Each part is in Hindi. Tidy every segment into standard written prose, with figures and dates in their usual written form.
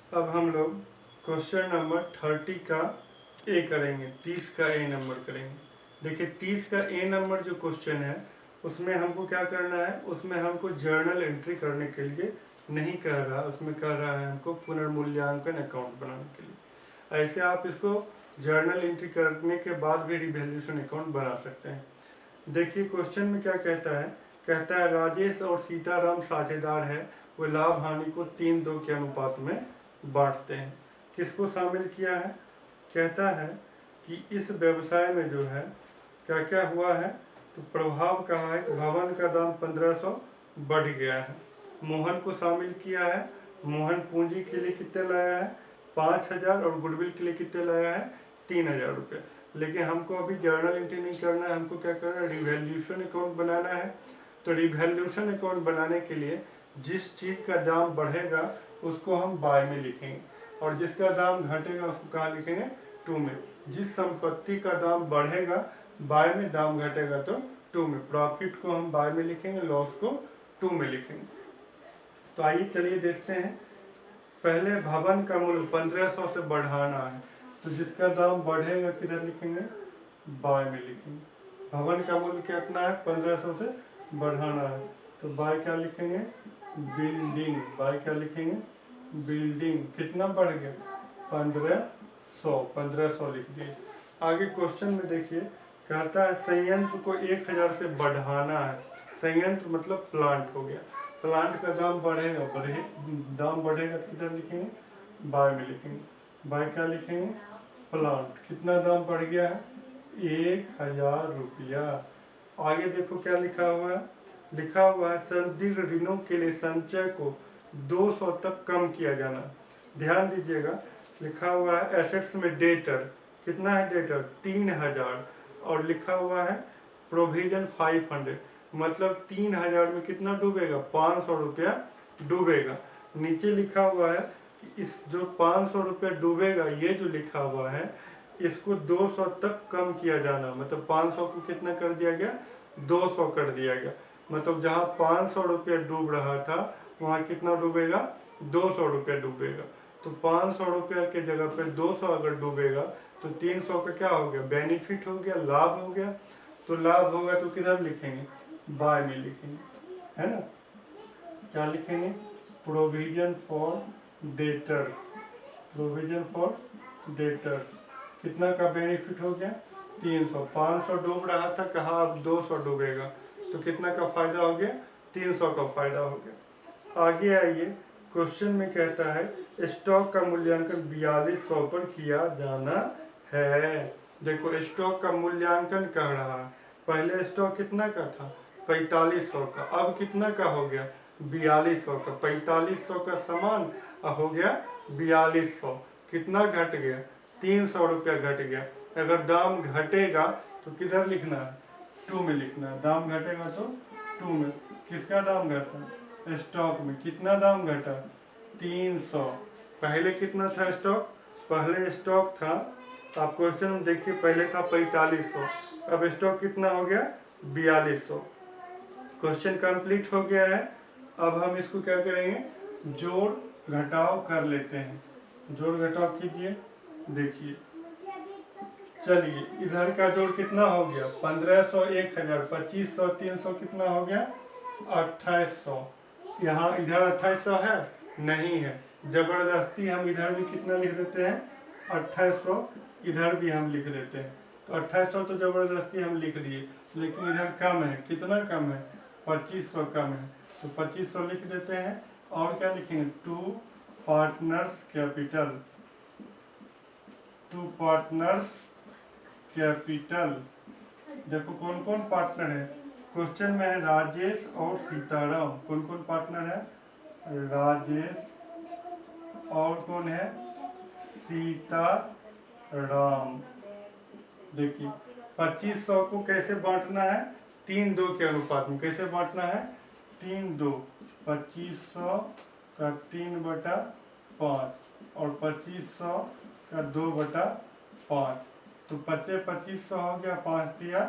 अब हम लोग क्वेश्चन नंबर 30 का ए करेंगे, 30 का ए नंबर करेंगे। देखिए 30 का ए नंबर जो क्वेश्चन है उसमें हमको क्या करना है, उसमें हमको जर्नल एंट्री करने के लिए नहीं कह रहा, उसमें कह रहा है हमको पुनर्मूल्यांकन अकाउंट बनाने के लिए। ऐसे आप इसको जर्नल एंट्री करने के बाद भी रिवैल्यूएशन अकाउंट बना सकते हैं। देखिए क्वेश्चन में क्या कहता है, कहता है राजेश और सीताराम साझेदार है, वो लाभ हानि को 3-2 के अनुपात में बांटते हैं। किसको शामिल किया है, कहता है कि इस व्यवसाय में जो है क्या क्या हुआ है, तो प्रभाव कहा है भवन का दाम 1500 बढ़ गया है। मोहन को शामिल किया है, मोहन पूंजी के लिए कितने लाया है 5000 और गुडविल के लिए कितने लाया है 3000 रुपये। लेकिन हमको अभी जर्नल एंट्री नहीं करना है, हमको क्या करना है रिवैल्यूएशन अकाउंट बनाना है। तो रिवैल्यूएशन अकाउंट बनाने के लिए जिस चीज़ का दाम बढ़ेगा उसको हम बाय में लिखेंगे और जिसका दाम घटेगा उसको कहाँ लिखेंगे टू में। जिस संपत्ति का दाम बढ़ेगा बाय में, दाम घटेगा तो टू में। प्रॉफिट को हम बाय में लिखेंगे, लॉस को टू में लिखेंगे। तो आइए चलिए देखते हैं। पहले भवन का मूल्य 1500 से बढ़ाना है, तो जिसका दाम बढ़ेगा किधर लिखेंगे बाय में लिखेंगे। भवन का मूल्य कितना है 1500 से बढ़ाना है, तो बाय क्या लिखेंगे बिल्डिंग। बाय क्या लिखेंगे बिल्डिंग। कितना बढ़ गया 1500 लिख दिए। आगे क्वेश्चन में देखिए कहता है संयंत्र को 1000 से बढ़ाना है। संयंत्र मतलब प्लांट हो गया, प्लांट का दाम बढ़ेगा, दाम बढ़ेगा तो किधर लिखेंगे बाय में लिखेंगे। बाय क्या लिखेंगे प्लांट। कितना दाम बढ़ गया है 1000 रुपया। आगे देखो क्या लिखा हुआ है, लिखा हुआ है संदिग्ध ऋणों के लिए संचय को 200 तक कम किया जाना। ध्यान दीजिएगा लिखा हुआ है एसेट्स में डेटर कितना है, डेटर 3000 और लिखा हुआ है प्रोविजन 500, मतलब 3000 में कितना डूबेगा 500 रुपया डूबेगा। नीचे लिखा हुआ है कि इस जो 500 रुपया डूबेगा, ये जो लिखा हुआ है इसको 200 तक कम किया जाना, मतलब 500 को कितना कर दिया गया 200 कर दिया गया। मतलब जहाँ 500 रुपया डूब रहा था वहाँ कितना डूबेगा 200 रुपया डूबेगा। तो 500 रुपया के जगह पे 200 अगर डूबेगा तो 300 का क्या हो गया बेनिफिट हो गया, लाभ हो गया। तो लाभ होगा तो किधर लिखेंगे बाय में लिखेंगे, है ना। क्या लिखेंगे provision for debtors. Provision for debtors कितना का बेनिफिट हो गया 300। 500 डूब रहा था, कहा अब 200 डूबेगा, तो कितना का फायदा हो गया 300 का फायदा हो गया। आगे आइए क्वेश्चन में कहता है स्टॉक का मूल्यांकन 4200 पर किया जाना है। देखो स्टॉक का मूल्यांकन कर रहा है, पहले स्टॉक कितना का था 4500 का, अब कितना का हो गया 4200 का। 4500 का सामान हो गया 4200, कितना घट गया 300 रुपया घट गया। अगर दाम घटेगा तो किधर लिखना है टू में लिखना है, दाम घटेगा तो टू में। किसका दाम घटा स्टॉक में, कितना दाम घटा 300। पहले कितना था स्टॉक, पहले स्टॉक था आप क्वेश्चन देखिए पहले था 4500, अब स्टॉक कितना हो गया 4200। क्वेश्चन कंप्लीट हो गया है। अब हम इसको क्या करेंगे जोड़ घटाव कर लेते हैं। जोड़ घटाव कीजिए, देखिए चलिए इधर का जोड़ कितना हो गया 1500 1000 2500 300 कितना हो गया 2800। यहाँ इधर 2800 है नहीं है, जबरदस्ती हम इधर भी कितना लिख देते हैं 2800, इधर भी हम लिख देते हैं। तो 2800 तो जबरदस्ती हम लिख दिए, लेकिन इधर कम है, कितना कम है 2500 कम है, तो 2500 लिख देते हैं। और क्या लिखेंगे to partners capital. To partners capital. देखो कौन कौन पार्टनर है, क्वेश्चन में है राजेश और सीताराम। कौन कौन पार्टनर है राजेश और कौन है सीताराम। देखिए 2500 को कैसे बांटना है 3-2 के अनुपात में। कैसे बांटना है 3-2, 2500 का 3/5 और 2500 का 2/5। तो 2500 हो गया, 5 दिया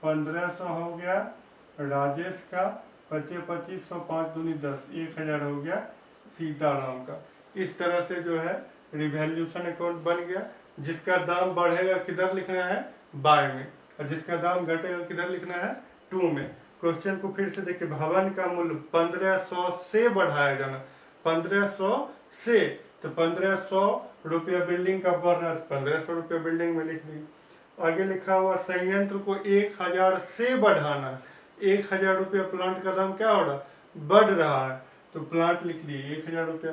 1500 हो गया राजेश का, 2500 5 दूनी 10, 1000 हो गया सीताराम का। इस तरह से जो है रिवैल्यूएशन अकाउंट बन गया। जिसका दाम बढ़ेगा किधर लिखना है, बाय में, और जिसका दाम घटेगा किधर लिखना है, टू में। क्वेश्चन को फिर से देखिए, भवन का मूल्य 1500 से बढ़ाया जाना, 1500 से, तो 1500 रुपया बिल्डिंग का बढ़ रहा है, 1500 रुपया बिल्डिंग में लिख दी। आगे लिखा हुआ संयंत्र को 1000 से बढ़ाना, 1000 रुपया प्लांट का दाम क्या हो रहा, बढ़ रहा है, तो प्लांट लिख दिए 1000 रुपया।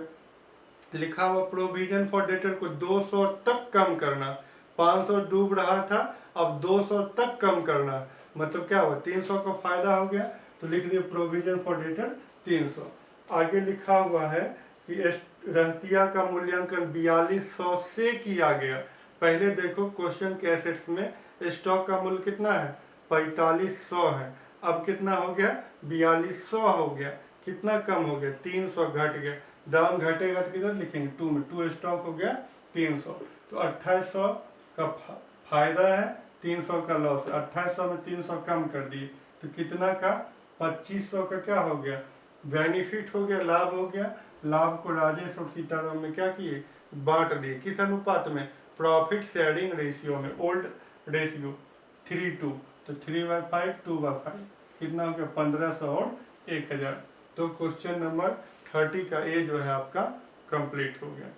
लिखा हुआ प्रोविजन फॉर डेटर को 200 तक कम करना, 500 डूब रहा था, अब 200 तक कम करना, मतलब क्या हुआ, 300 का फायदा हो गया, तो लिख दिए प्रोविजन फॉर डेटर 300। आगे लिखा हुआ है कि रहतिया का मूल्यांकन 4200 से किया गया। पहले देखो क्वेश्चन के एसेट्स में स्टॉक का मूल्य कितना है, 4500 है, अब कितना हो गया, 4200 हो गया, कितना कम हो गया, 300 घट गया, दाम घटेगा तो किधर लिखेंगे, टू में, टू स्टॉक हो गया 300, तो 2800 का फायदा है, 300 का लॉस, 2800 में 300 कम कर दिए, तो कितना का, 2500 का क्या हो गया, बेनिफिट हो गया, लाभ हो गया। लाभ को राजेश और सीताराम में क्या किए, बांट दिए, किस अनुपात में, प्रॉफिट शेयरिंग रेशियो में, ओल्ड रेशियो 3:2, तो 3/5 2/5, कितना हो गया, 1500 और 1000। तो क्वेश्चन नंबर 30 का ए जो है आपका कंप्लीट हो गया।